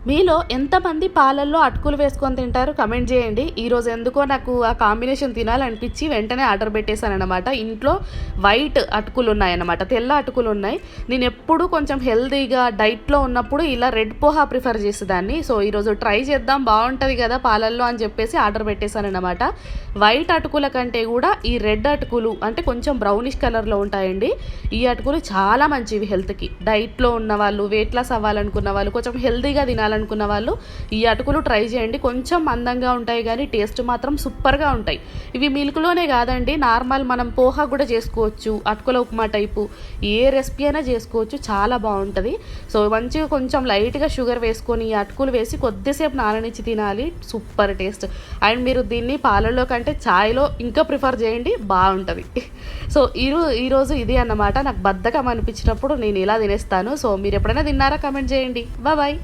మీలో ఎంతమంది పాలల్లో అటుకులు వేసుకొని తింటారు కమెంట్ చేయండి. ఈరోజు ఎందుకో నాకు ఆ కాంబినేషన్ తినాలనిపించి వెంటనే ఆర్డర్ పెట్టేశానన్నమాట. ఇంట్లో వైట్ అటుకులు ఉన్నాయన్నమాట, తెల్ల అటుకులు ఉన్నాయి. నేను ఎప్పుడు కొంచెం హెల్తీగా డైట్లో ఉన్నప్పుడు ఇలా రెడ్ పోహా ప్రిఫర్ చేసేదాన్ని. సో ఈరోజు ట్రై చేద్దాం, బాగుంటుంది కదా పాలల్లో అని చెప్పేసి ఆర్డర్ పెట్టేశానన్నమాట. వైట్ అటుకుల కంటే కూడా ఈ రెడ్ అటుకులు అంటే కొంచెం బ్రౌనిష్ కలర్లో ఉంటాయండి. ఈ అటుకులు చాలా మంచివి హెల్త్కి. డైట్లో ఉన్న వాళ్ళు, వెయిట్ లాస్ అవ్వాలనుకున్న వాళ్ళు, కొంచెం హెల్తీగా తినాలనుకున్న వాళ్ళు ఈ అటుకులు ట్రై చేయండి. కొంచెం మందంగా ఉంటాయి కానీ టేస్ట్ మాత్రం సూపర్గా ఉంటాయి. ఇవి మిల్క్లోనే కాదండి, నార్మల్ మనం పోహా కూడా చేసుకోవచ్చు, అటుకుల ఉప్మా టైపు ఏ రెసిపీ అయినా చేసుకోవచ్చు, చాలా బాగుంటుంది. సో మంచిగా కొంచెం లైట్గా షుగర్ వేసుకొని ఈ అటుకులు వేసి కొద్దిసేపు నాననిచ్చి తినాలి, సూపర్ టేస్ట్. అండ్ మీరు దీన్ని పాలల్లో కంటే ఛాయ్లో ఇంకా ప్రిఫర్ చేయండి, బాగుంటుంది. సో ఈరోజు ఇది అన్నమాట. నాకు బద్ధకం అనిపించినప్పుడు నేను ఇలా తినేస్తాను. సో మీరు ఎప్పుడైనా తిన్నారా కమెంట్ చేయండి. బాయ్.